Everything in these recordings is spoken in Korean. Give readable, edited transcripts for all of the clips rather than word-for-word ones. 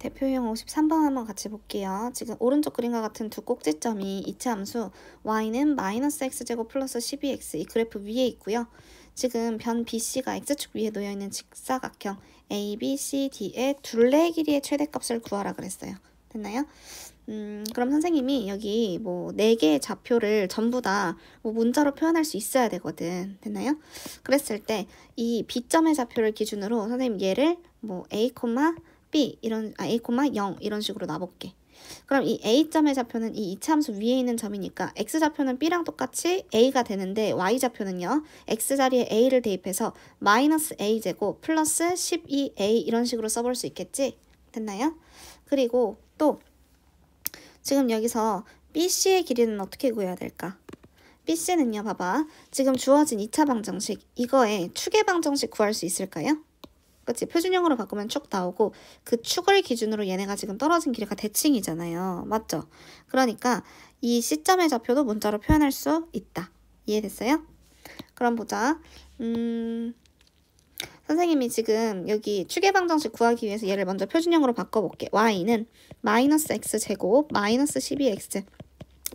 대표유형 53번 한번 같이 볼게요. 지금 오른쪽 그림과 같은 두 꼭지점이 이차함수 y는 마이너스 x제곱 플러스 12x 이 그래프 위에 있고요. 지금 변 BC가 x축 위에 놓여있는 직사각형 ABCD의 둘레의 길이의 최대값을 구하라 그랬어요. 됐나요? 그럼 선생님이 여기 뭐 4개의 좌표를 전부 다 뭐 문자로 표현할 수 있어야 되거든. 됐나요? 그랬을 때 이 B점의 좌표를 기준으로 선생님 얘를 뭐 A, B A, 0 이런 식으로 놔볼게. 그럼 이 A점의 좌표는 이 이차함수 위에 있는 점이니까 X좌표는 B랑 똑같이 A가 되는데 Y좌표는요. X자리에 A를 대입해서 마이너스 A제곱 플러스 12A 이런 식으로 써볼 수 있겠지? 됐나요? 그리고 또 지금 여기서 BC의 길이는 어떻게 구해야 될까? BC는요, 봐봐. 지금 주어진 2차 방정식, 이거에 축의 방정식 구할 수 있을까요? 그치? 표준형으로 바꾸면 축 나오고 그 축을 기준으로 얘네가 지금 떨어진 길이가 대칭이잖아요. 맞죠? 그러니까 이 C점의 좌표도 문자로 표현할 수 있다. 이해됐어요? 그럼 보자. 선생님이 지금 여기 축의 방정식 구하기 위해서 얘를 먼저 표준형으로 바꿔볼게. y는 마이너스 x제곱 마이너스 12x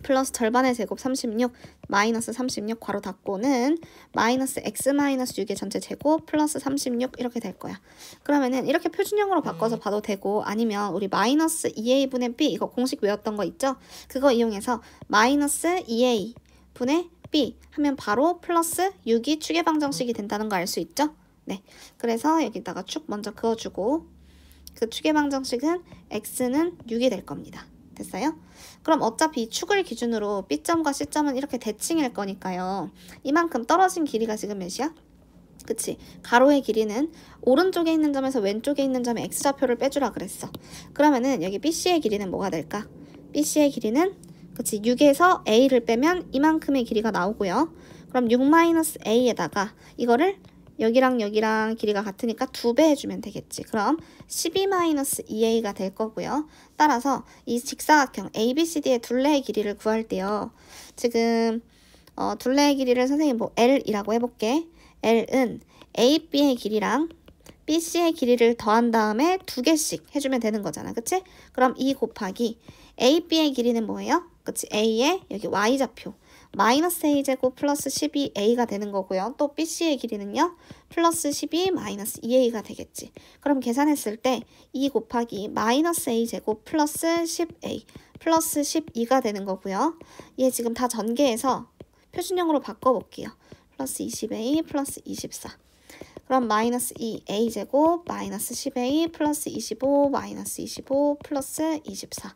플러스 절반의 제곱 36 마이너스 36 괄호 닫고는 마이너스 x 마이너스 6의 전체 제곱 플러스 36 이렇게 될 거야. 그러면은 이렇게 표준형으로 바꿔서 봐도 되고 아니면 우리 마이너스 2a분의 b 이거 공식 외웠던 거 있죠? 그거 이용해서 마이너스 2a 분의 b 하면 바로 플러스 6이 축의 방정식이 된다는 거 알 수 있죠? 네. 그래서 여기다가 축 먼저 그어주고 그 축의 방정식은 x는 6이 될 겁니다. 됐어요? 그럼 어차피 축을 기준으로 B점과 C점은 이렇게 대칭일 거니까요. 이만큼 떨어진 길이가 지금 몇이야? 그치? 가로의 길이는 오른쪽에 있는 점에서 왼쪽에 있는 점에 X좌표를 빼주라 그랬어. 그러면은 여기 BC의 길이는 뭐가 될까? BC의 길이는 그치? 6에서 A를 빼면 이만큼의 길이가 나오고요. 그럼 6-A에다가 이거를 여기랑 여기랑 길이가 같으니까 2배 해주면 되겠지. 그럼 12-2a가 될 거고요. 따라서 이 직사각형 ABCD의 둘레의 길이를 구할 때요. 지금 둘레의 길이를 선생님 뭐 L이라고 해볼게. L은 AB의 길이랑 BC의 길이를 더한 다음에 2개씩 해주면 되는 거잖아. 그치? 그럼 2 곱하기 AB의 길이는 뭐예요? 그치? A의 여기 Y좌표. 마이너스 a제곱 플러스 12a가 되는 거고요. 또 BC의 길이는요. 플러스 12 마이너스 2a가 되겠지. 그럼 계산했을 때 2 곱하기 마이너스 a제곱 플러스 10a 플러스 12가 되는 거고요. 얘 지금 다 전개해서 표준형으로 바꿔볼게요. 플러스 20a 플러스 24. 그럼 마이너스 2a제곱 마이너스 10a 플러스 25 마이너스 25 플러스 24.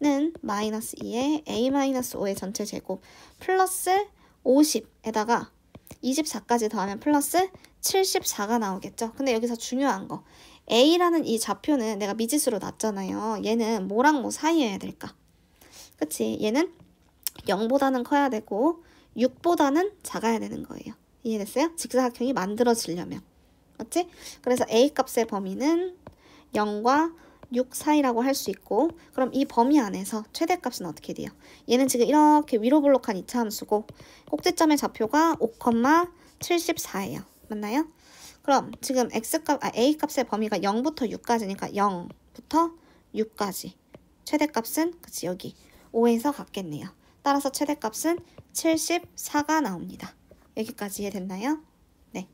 는 마이너스 2의 a-5의 전체 제곱 플러스 50에다가 24까지 더하면 플러스 74가 나오겠죠. 근데 여기서 중요한 거 a라는 이 좌표는 내가 미지수로 놨잖아요. 얘는 뭐랑 뭐 사이여야 될까? 그치? 얘는 0보다는 커야 되고 6보다는 작아야 되는 거예요. 이해됐어요? 직사각형이 만들어지려면. 맞지? 그래서 a 값의 범위는 0과 6 사이라고 할 수 있고 그럼 이 범위 안에서 최대값은 어떻게 돼요? 얘는 지금 이렇게 위로 볼록한 이차함수고 꼭지점의 좌표가 5,74예요. 맞나요? 그럼 지금 A 값의 범위가 0부터 6까지니까 0부터 6까지 최대값은 그치 여기 5에서 같겠네요. 따라서 최대값은 74가 나옵니다. 여기까지 이해됐나요? 네.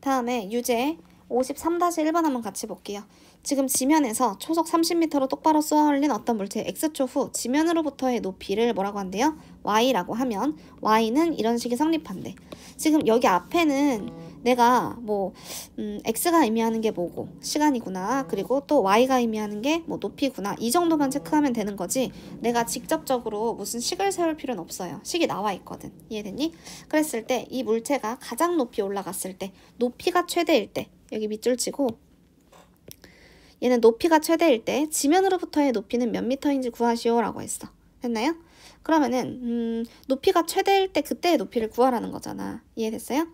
다음에 유제 53-1번 한번 같이 볼게요. 지금 지면에서 초속 30m로 똑바로 쏘아 올린 어떤 물체의 X초 후 지면으로부터의 높이를 뭐라고 한대요? Y라고 하면 Y는 이런 식이 성립한대. 지금 여기 앞에는 내가 뭐 X가 의미하는 게 뭐고 시간이구나. 그리고 또 Y가 의미하는 게 뭐 높이구나. 이 정도만 체크하면 되는 거지. 내가 직접적으로 무슨 식을 세울 필요는 없어요. 식이 나와 있거든. 이해됐니? 그랬을 때 이 물체가 가장 높이 올라갔을 때 높이가 최대일 때 여기 밑줄 치고 얘는 높이가 최대일 때 지면으로부터의 높이는 몇 미터인지 구하시오 라고 했어. 됐나요? 그러면은 높이가 최대일 때 그때의 높이를 구하라는 거잖아. 이해됐어요?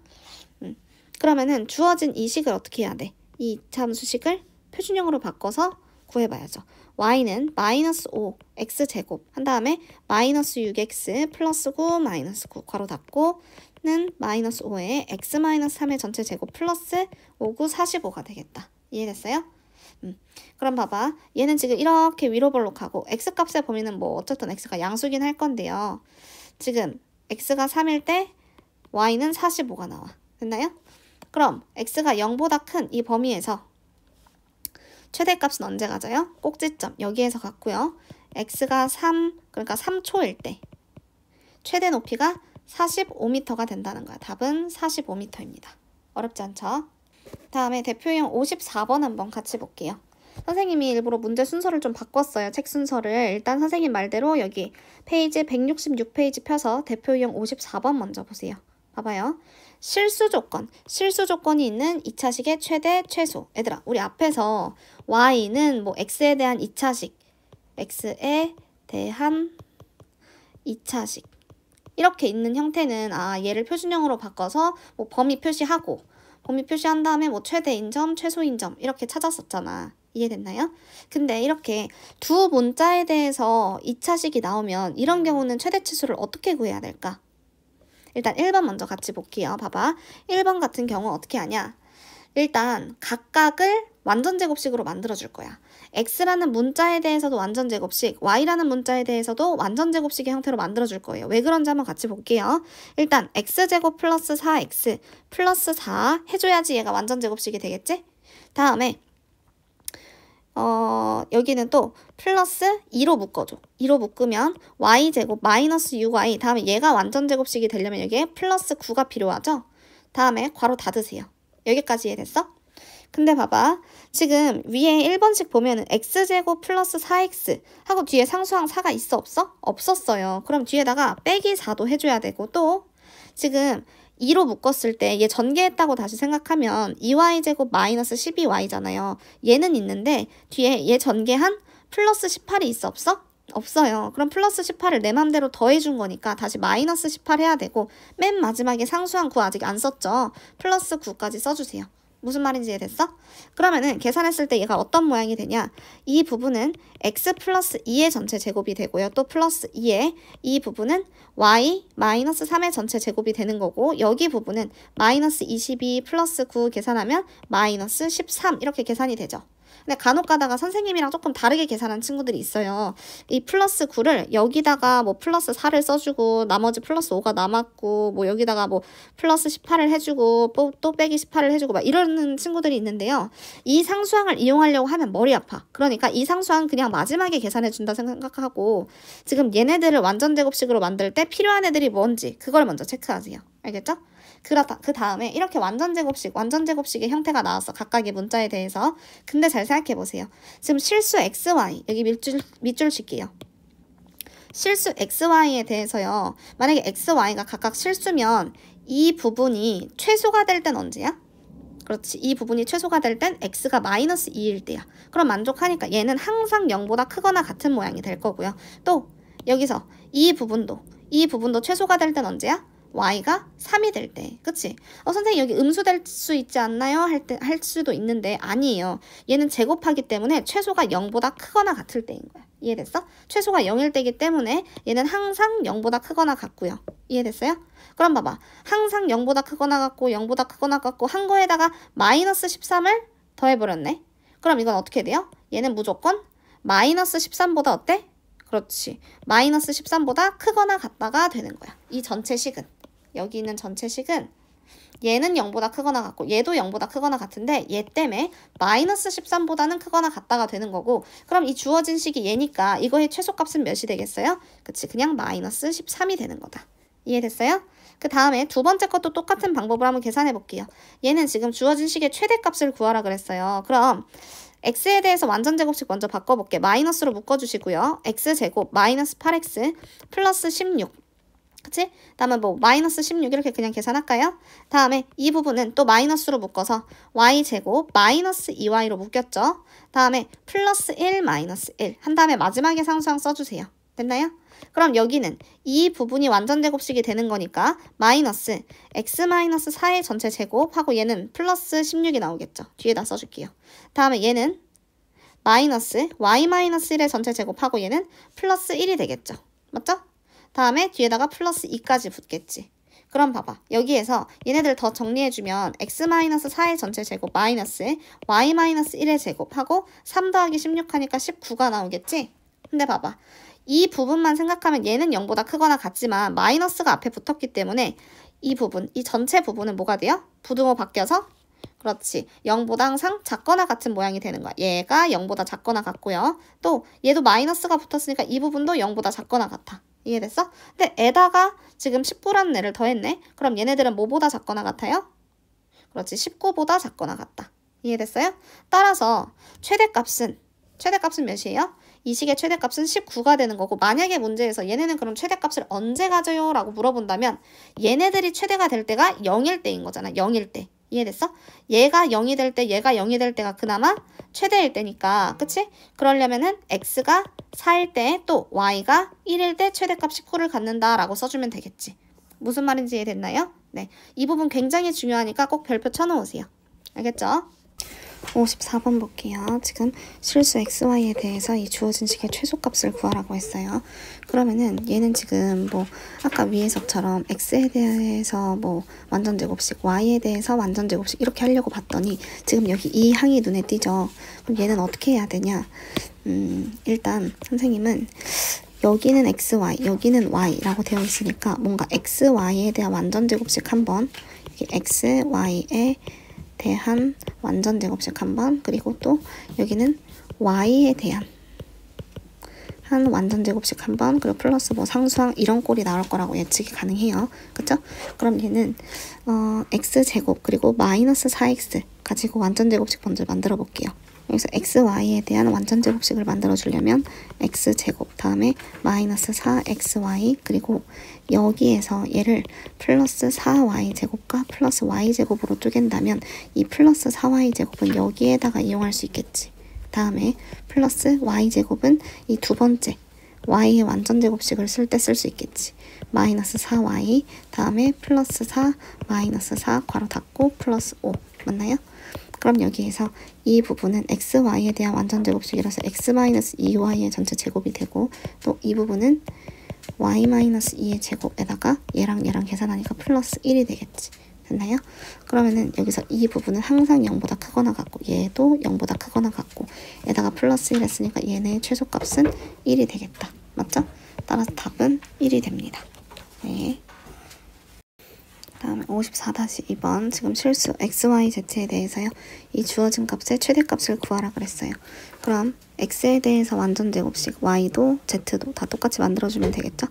그러면은 주어진 이 식을 어떻게 해야 돼? 이 함수식을 표준형으로 바꿔서 구해봐야죠. y는 마이너스 5 x제곱 한 다음에 마이너스 6x 플러스 9 마이너스 9 괄호 닫고 는 마이너스 5에 x 마이너스 3의 전체 제곱 플러스 5, 9, 45가 되겠다. 이해됐어요? 그럼 봐봐. 얘는 지금 이렇게 위로 볼록하고 x값의 범위는 뭐 어쨌든 x가 양수긴 할 건데요. 지금 x가 3일 때 y는 45가 나와. 됐나요? 그럼 x가 0보다 큰 이 범위에서 최대값은 언제 가져요? 꼭지점 여기에서 갖고요. x가 3, 그러니까 3초일 때 최대 높이가 45m가 된다는 거야. 답은 45m입니다. 어렵지 않죠? 다음에 대표형 54번 한번 같이 볼게요. 선생님이 일부러 문제 순서를 좀 바꿨어요. 책 순서를. 일단 선생님 말대로 여기 페이지 166페이지 펴서 대표형 54번 먼저 보세요. 봐봐요. 실수 조건이 있는 2차식의 최대, 최소. 얘들아, 우리 앞에서 y는 뭐 x에 대한 2차식, x에 대한 2차식 이렇게 있는 형태는 얘를 표준형으로 바꿔서 뭐 범위 표시하고 범위 표시한 다음에 뭐 최대인 점, 최소인 점 이렇게 찾았었잖아. 이해됐나요? 근데 이렇게 두 문자에 대해서 2차식이 나오면 이런 경우는 최대치수를 어떻게 구해야 될까? 일단 1번 먼저 같이 볼게요. 봐봐. 1번 같은 경우 어떻게 하냐? 일단 각각을 완전제곱식으로 만들어줄 거야. x라는 문자에 대해서도 완전제곱식, y라는 문자에 대해서도 완전제곱식의 형태로 만들어줄 거예요. 왜 그런지 한번 같이 볼게요. 일단 x제곱 플러스 4x 플러스 4 해줘야지 얘가 완전제곱식이 되겠지? 다음에 여기는 또 플러스 2로 묶어줘. 2로 묶으면 y제곱 마이너스 6y 다음에 얘가 완전제곱식이 되려면 여기에 플러스 9가 필요하죠? 다음에 괄호 닫으세요. 여기까지 이해됐어? 근데 봐봐. 지금 위에 1번씩 보면은 x제곱 플러스 4x 하고 뒤에 상수항 4가 있어 없어? 없었어요. 그럼 뒤에다가 빼기 4도 해줘야 되고 또 지금 2로 묶었을 때 얘 전개했다고 다시 생각하면 2y제곱 마이너스 12y잖아요. 얘는 있는데 뒤에 얘 전개한 플러스 18이 있어 없어? 없어요. 그럼 플러스 18을 내 맘대로 더해준 거니까 다시 마이너스 18 해야 되고 맨 마지막에 상수항 9 아직 안 썼죠? 플러스 9까지 써주세요. 무슨 말인지 이해됐어? 그러면은 계산했을 때 얘가 어떤 모양이 되냐? 이 부분은 x 플러스 2의 전체 제곱이 되고요. 또 플러스 2의 이 부분은 y 마이너스 3의 전체 제곱이 되는 거고 여기 부분은 마이너스 22 플러스 9 계산하면 마이너스 13 이렇게 계산이 되죠. 근데 간혹 가다가 선생님이랑 조금 다르게 계산한 친구들이 있어요. 이 플러스 9를 여기다가 뭐 플러스 4를 써주고 나머지 플러스 5가 남았고 뭐 여기다가 뭐 플러스 18을 해주고 또 빼기 18을 해주고 막 이러는 친구들이 있는데요. 이 상수항을 이용하려고 하면 머리 아파. 그러니까 이 상수항 그냥 마지막에 계산해준다 생각하고 지금 얘네들을 완전제곱식으로 만들 때 필요한 애들이 뭔지 그걸 먼저 체크하세요. 알겠죠? 그 다음에 이렇게 완전제곱식의 형태가 나왔어. 각각의 문자에 대해서. 근데 잘 생각해보세요. 지금 실수 xy, 여기 밑줄 칠게요. 실수 xy에 대해서요. 만약에 xy가 각각 실수면 이 부분이 최소가 될 땐 언제야? 그렇지. 이 부분이 최소가 될 땐 x가 마이너스 2일 때야. 그럼 만족하니까 얘는 항상 0보다 크거나 같은 모양이 될 거고요. 또 여기서 이 부분도 최소가 될 땐 언제야? y가 3이 될 때. 그치? 선생님 여기 음수될 수 있지 않나요? 할 수도 있는데 아니에요. 얘는 제곱하기 때문에 최소가 0보다 크거나 같을 때인 거야. 이해됐어? 최소가 0일 때이기 때문에 얘는 항상 0보다 크거나 같고요. 이해됐어요? 그럼 봐봐. 항상 0보다 크거나 같고 0보다 크거나 같고 한 거에다가 마이너스 13을 더해버렸네. 그럼 이건 어떻게 돼요? 얘는 무조건 마이너스 13보다 어때? 그렇지. 마이너스 13보다 크거나 같다가 되는 거야. 이 전체식은. 여기 있는 전체식은 얘는 0보다 크거나 같고 얘도 0보다 크거나 같은데 얘 때문에 마이너스 13보다는 크거나 같다가 되는 거고 그럼 이 주어진 식이 얘니까 이거의 최소값은 몇이 되겠어요? 그치. 그냥 마이너스 13이 되는 거다. 이해됐어요? 그 다음에 두 번째 것도 똑같은 방법으로 한번 계산해 볼게요. 얘는 지금 주어진 식의 최대값을 구하라 그랬어요. 그럼 x에 대해서 완전제곱식 먼저 바꿔볼게. 마이너스로 묶어주시고요. x제곱 마이너스 8x 플러스 16 그치? 다음에 뭐 마이너스 16 이렇게 그냥 계산할까요? 다음에 이 부분은 또 마이너스로 묶어서 y제곱 마이너스 2y로 묶였죠? 다음에 플러스 1 마이너스 1 한 다음에 마지막에 상수항 써주세요. 됐나요? 그럼 여기는 이 부분이 완전제곱식이 되는 거니까 마이너스 x 마이너스 4의 전체 제곱하고 얘는 플러스 16이 나오겠죠. 뒤에다 써줄게요. 다음에 얘는 마이너스 y 마이너스 1의 전체 제곱하고 얘는 플러스 1이 되겠죠. 맞죠? 다음에 뒤에다가 플러스 2까지 붙겠지. 그럼 봐봐. 여기에서 얘네들 더 정리해주면 x-4의 전체 제곱 마이너스 y-1의 제곱하고 3 더하기 16 하니까 19가 나오겠지? 근데 봐봐. 이 부분만 생각하면 얘는 0보다 크거나 같지만 마이너스가 앞에 붙었기 때문에 이 부분, 이 전체 부분은 뭐가 돼요? 부등호 바뀌어서 그렇지. 0보다 항상 작거나 같은 모양이 되는 거야. 얘가 0보다 작거나 같고요. 또 얘도 마이너스가 붙었으니까 이 부분도 0보다 작거나 같아. 이해됐어? 근데 에다가 지금 19라는 애를 더했네. 그럼 얘네들은 뭐보다 작거나 같아요? 그렇지. 19보다 작거나 같다. 이해됐어요? 따라서 최대값은 몇이에요? 이 식의 최대값은 19가 되는 거고 만약에 문제에서 얘네는 그럼 최대값을 언제 가져요? 라고 물어본다면 얘네들이 최대가 될 때가 0일 때인 거잖아. 0일 때. 이해됐어? 얘가 0이 될 때, 얘가 0이 될 때가 그나마 최대일 때니까, 그치? 그러려면은 x가 4일 때, 또 y가 1일 때 최대값 19를 갖는다라고 써주면 되겠지. 무슨 말인지 이해됐나요? 네, 이 부분 굉장히 중요하니까 꼭 별표 쳐놓으세요. 알겠죠? 54번 볼게요. 지금 실수 xy에 대해서 이 주어진 식의 최소값을 구하라고 했어요. 그러면은 얘는 지금 뭐 아까 위에서처럼 x에 대해서 뭐 완전 제곱식, y에 대해서 완전 제곱식 이렇게 하려고 봤더니 지금 여기 이 항이 눈에 띄죠. 그럼 얘는 어떻게 해야 되냐? 일단 선생님은 여기는 xy, 여기는 y라고 되어 있으니까 뭔가 xy에 대한 완전 제곱식 한번, 여기 xy에 대한 완전 제곱식 한번, 그리고 또 여기는 y에 대한 한 완전 제곱식 한번, 그리고 플러스 뭐 상수항 이런 꼴이 나올 거라고 예측이 가능해요. 그쵸? 그럼 얘는 x제곱 그리고 마이너스 4x 가지고 완전 제곱식 먼저 만들어 볼게요. 여기서 xy에 대한 완전 제곱식을 만들어 주려면 x제곱 다음에 마이너스 4xy 그리고 여기에서 얘를 플러스 4y제곱과 플러스 y제곱으로 쪼갠다면 이 플러스 4y제곱은 여기에다가 이용할 수 있겠지. 다음에 플러스 y제곱은 이 두 번째 y의 완전 제곱식을 쓸 때 쓸 수 있겠지. 마이너스 4y 다음에 플러스 4 마이너스 4 괄호 닫고 플러스 5 맞나요? 그럼 여기에서 이 부분은 xy에 대한 완전 제곱식이라서 x-2y의 전체 제곱이 되고 또 이 부분은 y-2의 제곱에다가 얘랑 계산하니까 플러스 1이 되겠지. 됐나요? 그러면은 여기서 이 부분은 항상 0보다 크거나 같고 얘도 0보다 크거나 같고 에다가 플러스 1 했으니까 얘네의 최소값은 1이 되겠다. 맞죠? 따라서 답은 1이 됩니다. 네. 다음에 54-2번 지금 실수 xyz에 대해서요. 이 주어진 값의 최대값을 구하라 그랬어요. 그럼 x에 대해서 완전 제곱식 y도 z도 다 똑같이 만들어주면 되겠죠.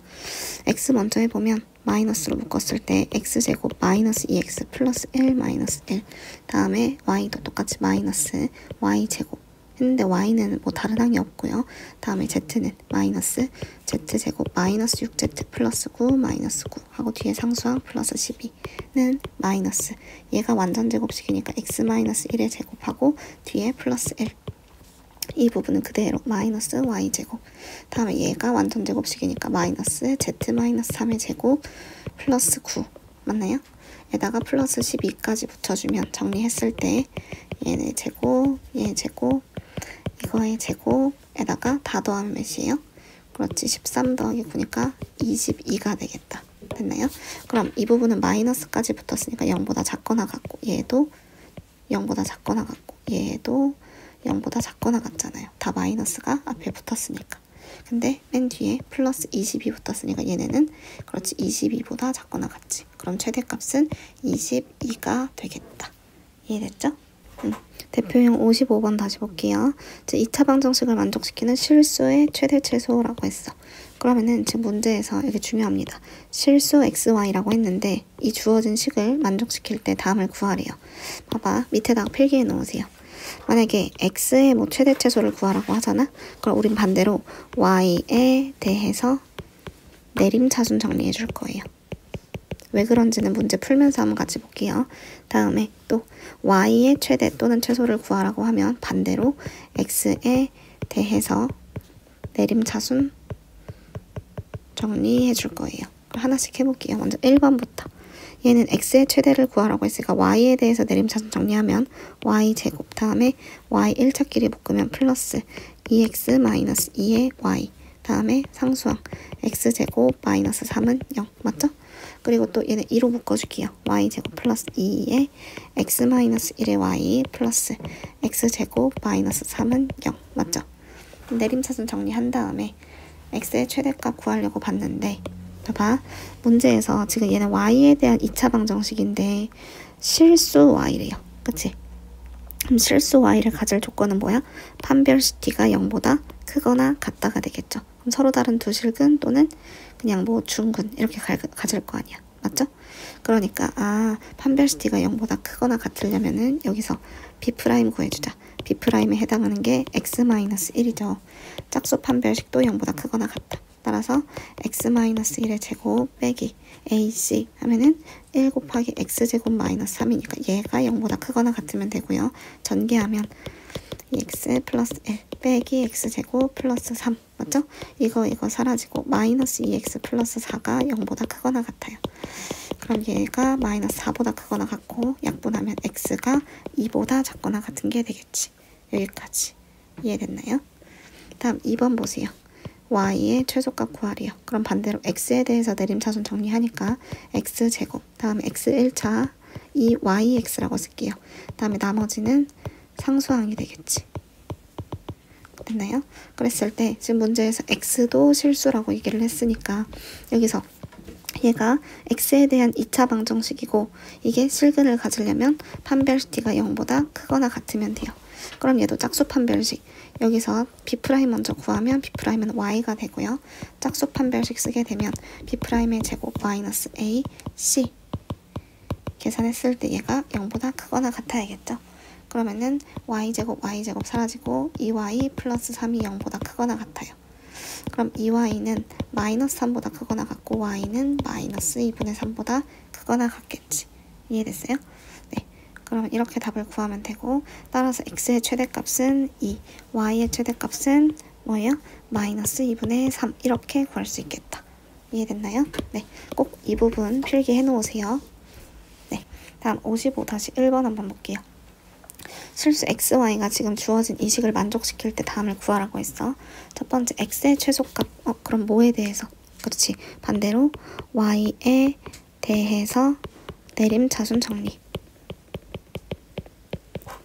x 먼저 해보면 마이너스로 묶었을 때 x제곱 마이너스 2x 플러스 1 마이너스 1 다음에 y도 똑같이 마이너스 y제곱 했는데 y는 뭐 다른 항이 없고요. 다음에 z는 마이너스 z제곱 마이너스 6z 플러스 9 마이너스 9 하고 뒤에 상수항 플러스 12는 마이너스 얘가 완전 제곱식이니까 x 마이너스 1의 제곱하고 뒤에 플러스 1 이 부분은 그대로 마이너스 y제곱 다음에 얘가 완전 제곱식이니까 마이너스 z 마이너스 3의 제곱 플러스 9 맞나요? 에다가 플러스 12까지 붙여주면 정리했을 때 얘네 제곱 얘 제곱 이거의 제곱에다가 다 더하면 몇이에요? 그렇지 13 더하기 9니까 22가 되겠다. 됐나요? 그럼 이 부분은 마이너스까지 붙었으니까 0보다 작거나 같고 얘도 0보다 작거나 같고 얘도 0보다 작거나 같잖아요. 다 마이너스가 앞에 붙었으니까. 근데 맨 뒤에 플러스 22 붙었으니까 얘네는 그렇지 22보다 작거나 같지. 그럼 최대값은 22가 되겠다. 이해됐죠? 대표형 55번 다시 볼게요. 2차 방정식을 만족시키는 실수의 최대 최소라고 했어. 그러면은 지금 문제에서 이게 중요합니다. 실수 xy라고 했는데 이 주어진 식을 만족시킬 때 다음을 구하래요. 봐봐 밑에다가 필기해 놓으세요. 만약에 x의 뭐 최대 최소를 구하라고 하잖아. 그럼 우린 반대로 y에 대해서 내림차순 정리해 줄 거예요. 왜 그런지는 문제 풀면서 한번 같이 볼게요. 다음에 또 y의 최대 또는 최소를 구하라고 하면 반대로 x에 대해서 내림차순 정리해 줄 거예요. 하나씩 해볼게요. 먼저 1번부터. 얘는 x의 최대를 구하라고 했으니까 y에 대해서 내림차순 정리하면 y제곱 다음에 y 1차끼리 묶으면 플러스 2x 마이너스 2의 y 다음에 상수항 x제곱 마이너스 3은 0 맞죠? 그리고 또 얘는 2로 묶어줄게요. y제곱 플러스 2에 x-1의 y 플러스 x제곱 마이너스 3은 0. 맞죠? 내림차순 정리한 다음에 x의 최대값 구하려고 봤는데 봐봐. 문제에서 지금 얘는 y에 대한 2차 방정식인데 실수 y래요. 그치? 그럼 실수 y를 가질 조건은 뭐야? 판별시티가 0보다 크거나 같다가 되겠죠. 그럼 서로 다른 두 실근 또는 그냥 뭐 중근 이렇게 가질 거 아니야. 맞죠? 그러니까 판별시티가 0보다 크거나 같으려면은 여기서 b' 구해주자. b'에 해당하는 게 x-1이죠. 짝수 판별식도 0보다 크거나 같다. 따라서 x-1의 제곱 빼기 ac 하면은 1 곱하기 x제곱 마이너스 3이니까 얘가 0보다 크거나 같으면 되고요. 전개하면 x 플러스 1 빼기 x제곱 플러스 3 맞죠? 이거 사라지고 마이너스 2x 플러스 4가 0보다 크거나 같아요. 그럼 얘가 마이너스 4보다 크거나 같고 약분하면 x가 2보다 작거나 같은 게 되겠지. 여기까지 이해됐나요? 다음 2번 보세요. y의 최소값 구하래요. 그럼 반대로 x에 대해서 내림차순 정리하니까 x제곱 다음에 x 1차 이 yx라고 쓸게요. 다음에 나머지는 상수항이 되겠지. 됐나요? 그랬을 때 지금 문제에서 x도 실수라고 얘기를 했으니까 여기서 얘가 x에 대한 2차 방정식이고 이게 실근을 가지려면 판별시티가 0보다 크거나 같으면 돼요. 그럼 얘도 짝수 판별식 여기서 b' 먼저 구하면 b'은 y가 되고요. 짝수 판별식 쓰게 되면 b'의 제곱 마이너스 a c 계산했을 때 얘가 0보다 크거나 같아야겠죠. 그러면은 y제곱 사라지고 2y 플러스 3이 0보다 크거나 같아요. 그럼 2y는 마이너스 3보다 크거나 같고 y는 마이너스 2분의 3보다 크거나 같겠지. 이해됐어요? 네. 그럼 이렇게 답을 구하면 되고 따라서 x의 최대값은 2, y의 최대값은 뭐예요? 마이너스 2분의 3 이렇게 구할 수 있겠다. 이해됐나요? 네. 꼭 이 부분 필기해 놓으세요. 네. 다음 55-1번 한번 볼게요. 실수 xy가 지금 주어진 이 식을 만족시킬 때 다음을 구하라고 했어. 첫 번째 x의 최소값. 그럼 뭐에 대해서? 그렇지. 반대로 y에 대해서 내림차순 정리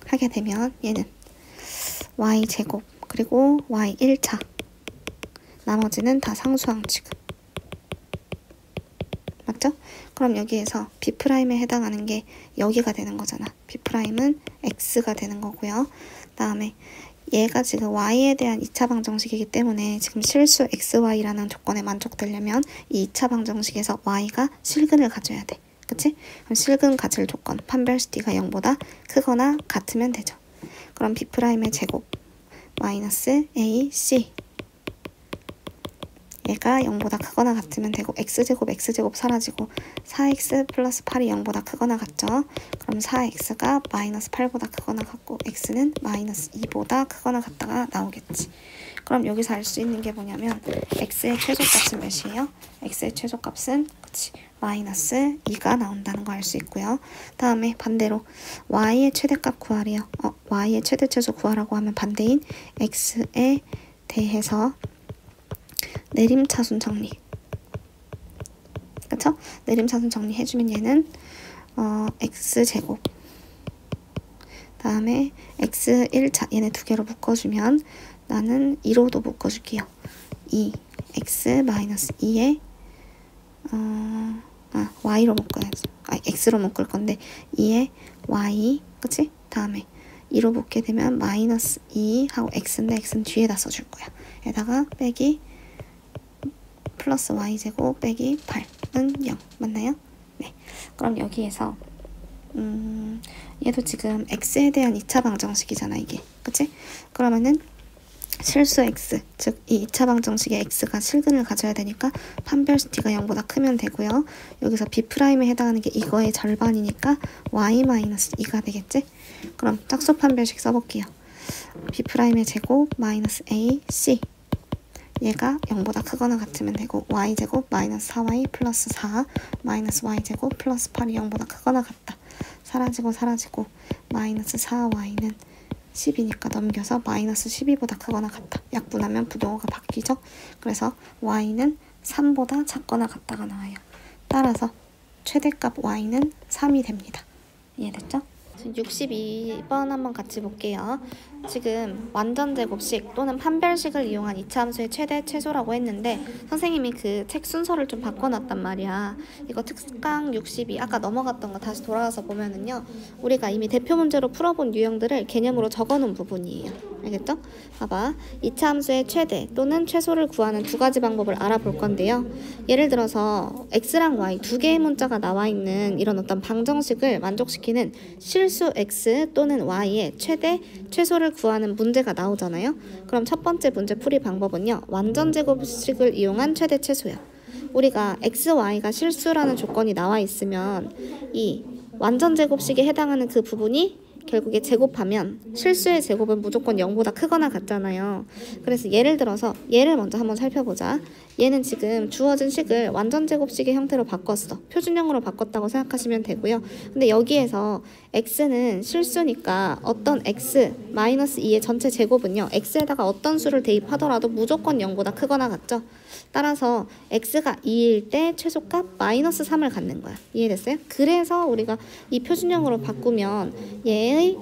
하게 되면 얘는 y제곱 그리고 y 1차 나머지는 다 상수항 취급. 맞죠? 그럼 여기에서 b'에 해당하는 게 여기가 되는 거잖아. b'은 x가 되는 거고요. 다음에 얘가 지금 y에 대한 2차 방정식이기 때문에 지금 실수 xy라는 조건에 만족되려면 이 2차 방정식에서 y가 실근을 가져야 돼. 그치? 그럼 실근 가질 조건 판별시티가 0보다 크거나 같으면 되죠. 그럼 b'의 제곱 마이너스 ac 얘가 0보다 크거나 같으면 되고 x제곱 사라지고 4x 플러스 8이 0보다 크거나 같죠. 그럼 4x가 마이너스 8보다 크거나 같고 x는 마이너스 2보다 크거나 같다가 나오겠지. 그럼 여기서 알 수 있는 게 뭐냐면 x의 최소값은 몇이에요? x의 최소값은 그치 마이너스 2가 나온다는 거 알 수 있고요. 다음에 반대로 y의 최대값 구하래요. y의 최대 최소 구하라고 하면 반대인 x에 대해서 내림차순 정리. 그쵸? 내림차순 정리해주면 얘는 x제곱 다음에 x 1차 얘네 두 개로 묶어주면 나는 2로도 묶어줄게요. 2 x 마이너스 2에 y로 묶어야지. x로 묶을 건데 2에 y 그치? 다음에 2로 묶게 되면 마이너스 2 하고 x인데 x는 뒤에다 써줄 거야. 에다가 빼기 플러스 y제곱 빼기 8은 0 맞나요? 네. 그럼 여기에서 얘도 지금 x에 대한 2차 방정식이잖아 이게. 그치? 그러면은 실수 x 즉 이 2차 방정식의 x가 실근을 가져야 되니까 판별시티가 0보다 크면 되고요. 여기서 b'에 해당하는 게 이거의 절반이니까 y-2가 되겠지? 그럼 짝수 판별식 써볼게요. b'의 제곱 마이너스 ac 얘가 0보다 크거나 같으면 되고 y제곱 마이너스 4y 플러스 4 마이너스 y제곱 플러스 8이 0보다 크거나 같다. 사라지고 마이너스 4y는 10이니까 넘겨서 마이너스 12보다 크거나 같다. 약분하면 부동호가 바뀌죠. 그래서 y는 3보다 작거나 같다가 나와요. 따라서 최대값 y는 3이 됩니다. 이해됐죠? 62번 한번 같이 볼게요. 지금 완전제곱식 또는 판별식을 이용한 이차함수의 최대 최소라고 했는데 선생님이 그 책 순서를 좀 바꿔놨단 말이야. 이거 특강 62 아까 넘어갔던 거 다시 돌아와서 보면은요, 우리가 이미 대표 문제로 풀어본 유형들을 개념으로 적어놓은 부분이에요. 알겠죠? 봐봐, 이차함수의 최대 또는 최소를 구하는 두 가지 방법을 알아볼 건데요. 예를 들어서 x랑 y 두 개의 문자가 나와 있는 이런 어떤 방정식을 만족시키는 실수 x 또는 y의 최대 최소를 구하는 문제가 나오잖아요. 그럼 첫 번째 문제 풀이 방법은요, 완전제곱식을 이용한 최대 최소야. 우리가 x, y가 실수라는 조건이 나와 있으면 이 완전제곱식에 해당하는 그 부분이 결국에 제곱하면 실수의 제곱은 무조건 0보다 크거나 같잖아요. 그래서 예를 들어서 얘를 먼저 한번 살펴보자. 얘는 지금 주어진 식을 완전제곱식의 형태로 바꿨어. 표준형으로 바꿨다고 생각하시면 되고요. 근데 여기에서 x는 실수니까 어떤 x 마이너스 2의 전체 제곱은요, x에다가 어떤 수를 대입하더라도 무조건 0보다 크거나 같죠. 따라서 x가 2일 때 최소값 마이너스 3을 갖는 거야. 이해됐어요? 그래서 우리가 이 표준형으로 바꾸면 얘의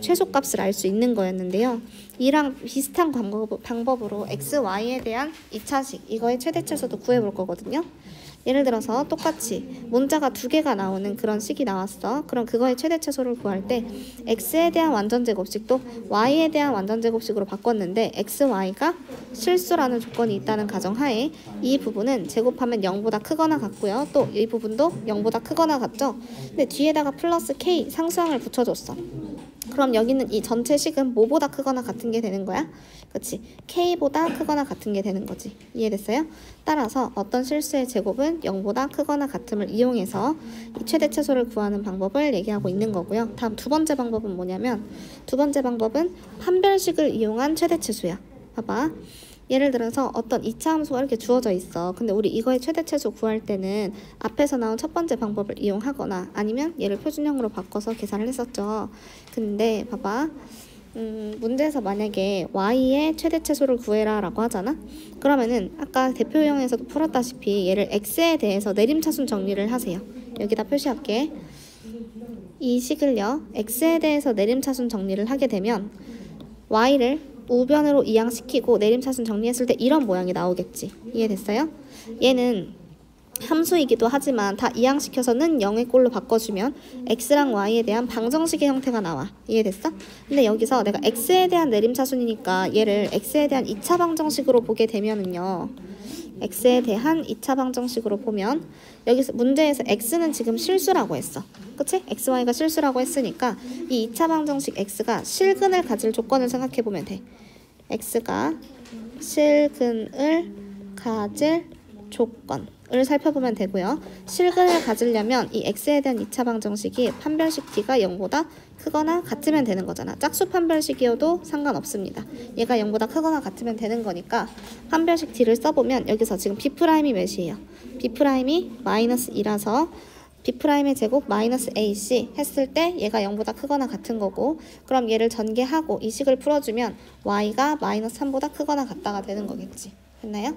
최소값을 알 수 있는 거였는데요. 이랑 비슷한 방법으로 x, y에 대한 2차식 이거의 최대 최소도 구해볼 거거든요. 예를 들어서 똑같이 문자가 두 개가 나오는 그런 식이 나왔어. 그럼 그거의 최대 최소를 구할 때 x에 대한 완전제곱식도 y에 대한 완전제곱식으로 바꿨는데 x, y가 실수라는 조건이 있다는 가정하에 이 부분은 제곱하면 0보다 크거나 같고요. 또 이 부분도 0보다 크거나 같죠. 근데 뒤에다가 플러스 k 상수항을 붙여줬어. 그럼 여기는 이 전체 식은 뭐보다 크거나 같은 게 되는 거야? 그치? k보다 크거나 같은 게 되는 거지. 이해됐어요? 따라서 어떤 실수의 제곱은 0보다 크거나 같음을 이용해서 이 최대 최소를 구하는 방법을 얘기하고 있는 거고요. 다음 두 번째 방법은 뭐냐면, 두 번째 방법은 판별식을 이용한 최대 최소야. 봐봐. 예를 들어서 어떤 2차 함수가 이렇게 주어져 있어. 근데 우리 이거의 최대 최소 구할 때는 앞에서 나온 첫 번째 방법을 이용하거나 아니면 얘를 표준형으로 바꿔서 계산을 했었죠. 근데 봐봐. 문제에서 만약에 y의 최대 최소를 구해라 라고 하잖아. 그러면은 아까 대표 유형에서도 풀었다시피 얘를 x에 대해서 내림차순 정리를 하세요. 여기다 표시할게. 이 식을요, x에 대해서 내림차순 정리를 하게 되면 y를 우변으로 이항시키고 내림차순 정리했을 때 이런 모양이 나오겠지. 이해됐어요? 얘는 함수이기도 하지만 다 이항시켜서는 0의 꼴로 바꿔주면 x랑 y에 대한 방정식의 형태가 나와. 이해됐어? 근데 여기서 내가 x에 대한 내림차순이니까 얘를 x에 대한 2차 방정식으로 보게 되면은요, x에 대한 2차 방정식으로 보면 여기서 문제에서 x는 지금 실수라고 했어. 그치? x, y가 실수라고 했으니까 이 2차 방정식 x가 실근을 가질 조건을 생각해보면 돼. x가 실근을 가질 조건을 살펴보면 되고요. 실근을 가지려면 이 x에 대한 2차 방정식이 판별식 d가 0보다 크거나 같으면 되는 거잖아. 짝수 판별식이어도 상관없습니다. 얘가 0보다 크거나 같으면 되는 거니까 판별식 d를 써보면 여기서 지금 b'이 몇이에요? b'이 마이너스 2라서 b'의 제곱 마이너스 ac 했을 때 얘가 0보다 크거나 같은 거고, 그럼 얘를 전개하고 이 식을 풀어주면 y가 마이너스 3보다 크거나 같다가 되는 거겠지. 됐나요?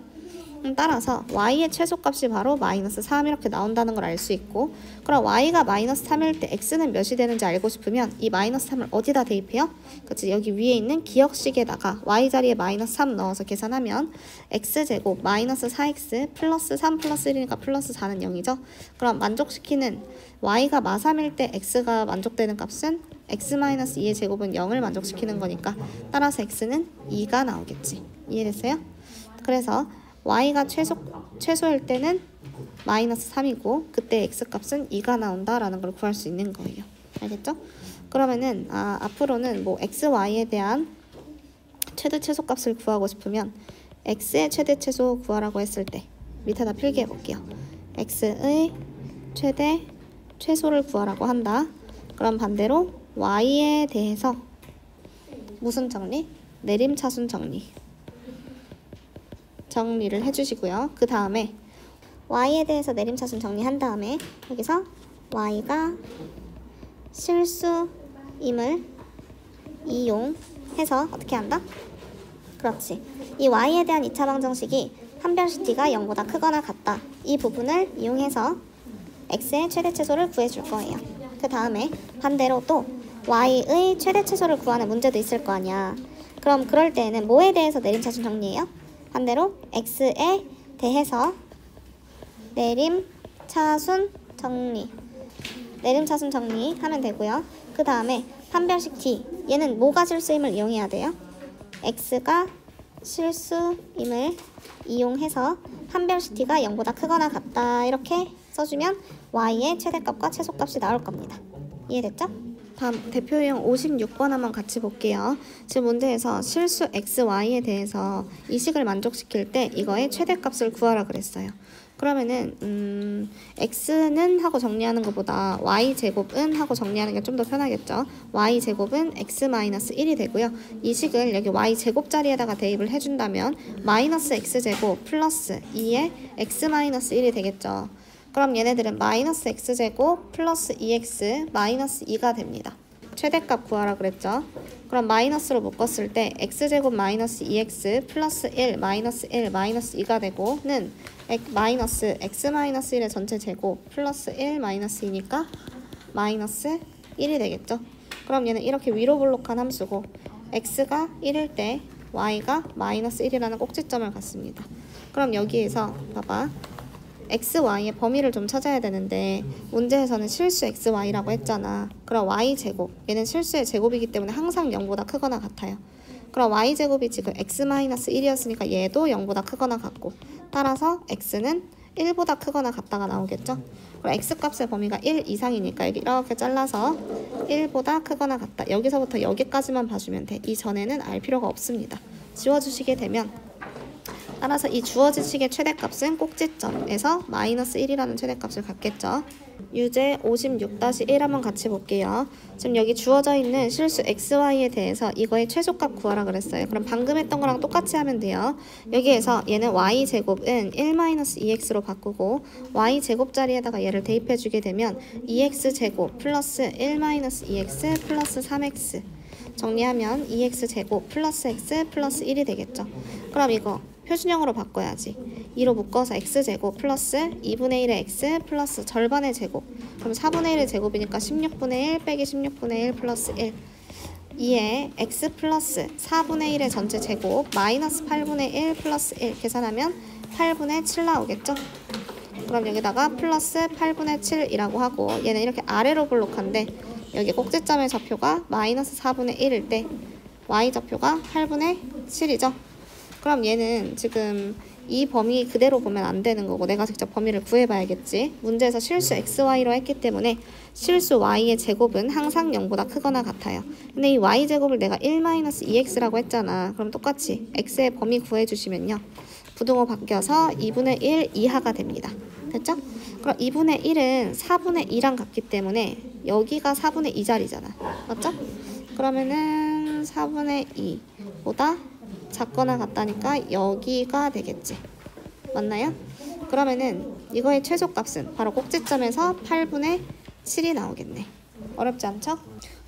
따라서 y의 최소값이 바로 마이너스 3 이렇게 나온다는 걸 알 수 있고, 그럼 y가 마이너스 3일 때 x는 몇이 되는지 알고 싶으면 이 마이너스 3을 어디다 대입해요? 그치? 여기 위에 있는 기억식에다가 y 자리에 마이너스 3 넣어서 계산하면 x제곱 마이너스 4x 플러스 3 플러스 1이니까 플러스 4는 0이죠. 그럼 만족시키는 y가 마3일 때 x가 만족되는 값은 x-2의 제곱은 0을 만족시키는 거니까 따라서 x는 2가 나오겠지. 이해됐어요? 그래서 y가 최소일 때는 마이너스 3이고 그때 x값은 2가 나온다라는 걸 구할 수 있는 거예요. 알겠죠? 그러면은 앞으로는 뭐 x, y에 대한 최대 최소값을 구하고 싶으면 x의 최대 최소 구하라고 했을 때 밑에다 필기해 볼게요. x의 최대 최소를 구하라고 한다. 그럼 반대로 y에 대해서 무슨 정리? 내림차순 정리를 해주시고요. 그 다음에 y에 대해서 내림차순 정리한 다음에 여기서 y가 실수임을 이용해서 어떻게 한다? 그렇지. 이 y에 대한 2차 방정식이 판별식 d가 0보다 크거나 같다. 이 부분을 이용해서 x의 최대치수를 구해줄 거예요. 그 다음에 반대로 또 y의 최대치수를 구하는 문제도 있을 거 아니야. 그럼 그럴 때에는 뭐에 대해서 내림차순 정리해요? 반대로 x에 대해서 내림차순 정리. 내림차순 정리하면 되고요. 그 다음에 판별식 D. 얘는 뭐가 실수임을 이용해야 돼요? x가 실수임을 이용해서 판별식 D가 0보다 크거나 같다 이렇게 써주면 y의 최대값과 최소값이 나올 겁니다. 이해됐죠? 다음 대표 유형 56번 한번 같이 볼게요. 지금 문제에서 실수 x, y에 대해서 이 식을 만족시킬 때 이거의 최대값을 구하라 그랬어요. 그러면은 x는 하고 정리하는 것보다 y제곱은 하고 정리하는 게 좀 더 편하겠죠. y제곱은 x-1이 되고요. 이 식을 여기 y제곱 자리에다가 대입을 해준다면 마이너스 x제곱 플러스 2의 x-1이 되겠죠. 그럼 얘네들은 마이너스 x제곱 플러스 2x 마이너스 2가 됩니다. 최대값 구하라 그랬죠. 그럼 마이너스로 묶었을 때 x제곱 마이너스 2x 플러스 1 마이너스 1 마이너스 2가 되고 는 마이너스 x 마이너스 1의 전체 제곱 플러스 1 마이너스 2니까 마이너스 1이 되겠죠. 그럼 얘는 이렇게 위로 볼록한 함수고 x가 1일 때 y가 마이너스 1이라는 꼭지점을 갖습니다. 그럼 여기에서 봐봐. x, y의 범위를 좀 찾아야 되는데 문제에서는 실수 x, y라고 했잖아. 그럼 y제곱, 얘는 실수의 제곱이기 때문에 항상 0보다 크거나 같아요. 그럼 y제곱이 지금 x-1이었으니까 얘도 0보다 크거나 같고 따라서 x는 1보다 크거나 같다가 나오겠죠. 그럼 x값의 범위가 1 이상이니까 여기 이렇게 잘라서 1보다 크거나 같다. 여기서부터 여기까지만 봐주면 돼. 이전에는 알 필요가 없습니다. 지워주시게 되면 따라서 이 주어진 식의 최대값은 꼭지점에서 마이너스 1이라는 최대값을 갖겠죠. 유제 56-1 한번 같이 볼게요. 지금 여기 주어져 있는 실수 xy에 대해서 이거의 최소값 구하라 그랬어요. 그럼 방금 했던 거랑 똑같이 하면 돼요. 여기에서 얘는 y제곱은 1-2x로 바꾸고 y제곱 자리에다가 얘를 대입해주게 되면 2x제곱 플러스 1-2x 플러스 3x 정리하면 2x제곱 플러스 x 플러스 1이 되겠죠. 그럼 이거 표준형으로 바꿔야지. 2로 묶어서 x제곱 플러스 2분의 1의 x 플러스 절반의 제곱. 그럼 4분의 1의 제곱이니까 16분의 1 빼기 16분의 1 플러스 1. 2에 x 플러스 4분의 1의 전체 제곱 마이너스 8분의 1 플러스 1 계산하면 8분의 7 나오겠죠? 그럼 여기다가 플러스 8분의 7이라고 하고 얘는 이렇게 아래로 볼록한데 여기 꼭지점의 좌표가 마이너스 4분의 1일 때 y 좌표가 8분의 7이죠? 그럼 얘는 지금 이 범위 그대로 보면 안 되는 거고 내가 직접 범위를 구해봐야겠지. 문제에서 실수 xy로 했기 때문에 실수 y의 제곱은 항상 0보다 크거나 같아요. 근데 이 y제곱을 내가 1-2x라고 했잖아. 그럼 똑같이 x의 범위 구해주시면요. 부등호 바뀌어서 2분의 1 이하가 됩니다. 됐죠? 그럼 2분의 1은 4분의 2랑 같기 때문에 여기가 4분의 2 자리잖아. 맞죠? 그러면은 4분의 2보다 작거나 같다니까 여기가 되겠지. 맞나요? 그러면은 이거의 최소값은 바로 꼭지점에서 8분의 7이 나오겠네. 어렵지 않죠?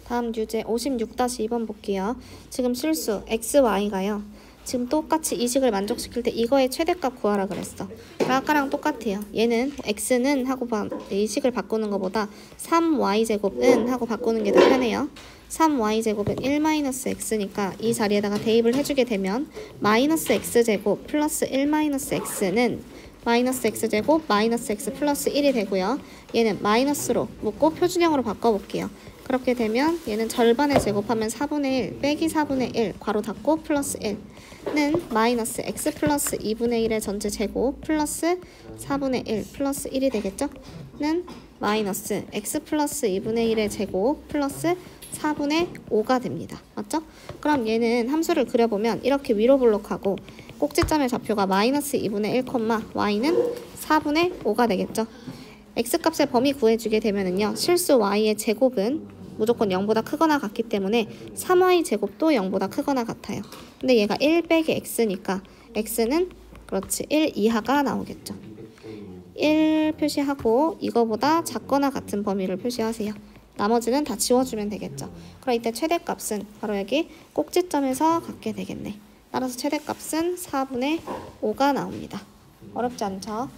다음 유제 56-2번 볼게요. 지금 실수 xy가요. 지금 똑같이 이 식을 만족시킬 때 이거의 최대값 구하라 그랬어. 아까랑 똑같아요. 얘는 x는 하고 이 식을 바꾸는 것보다 3y제곱은 하고 바꾸는 게 더 편해요. 3y제곱은 1-x니까 이 자리에다가 대입을 해주게 되면 마이너스 x제곱 플러스 1-x는 마이너스 x제곱 마이너스 x 플러스 1이 되고요. 얘는 마이너스로 묶고 표준형으로 바꿔볼게요. 그렇게 되면 얘는 절반에 제곱하면 4분의 1 빼기 4분의 1 괄호 닫고 플러스 1는 마이너스 x 플러스 2분의 1의 전체 제곱 플러스 4분의 1 플러스 1이 되겠죠? 는 마이너스 x 플러스 2분의 1의 제곱 플러스 4분의 5가 됩니다. 맞죠? 그럼 얘는 함수를 그려보면 이렇게 위로 볼록하고 꼭지점의 좌표가 마이너스 2분의 1, y는 4분의 5가 되겠죠? x값의 범위 구해주게 되면은요. 실수 y의 제곱은 무조건 0보다 크거나 같기 때문에 3y 제곱도 0보다 크거나 같아요. 근데 얘가 1 빼기 x니까 x는 그렇지 1 이하가 나오겠죠. 1 표시하고 이거보다 작거나 같은 범위를 표시하세요. 나머지는 다 지워주면 되겠죠. 그럼 이때 최대값은 바로 여기 꼭지점에서 갖게 되겠네. 따라서 최대값은 4분의 5가 나옵니다. 어렵지 않죠?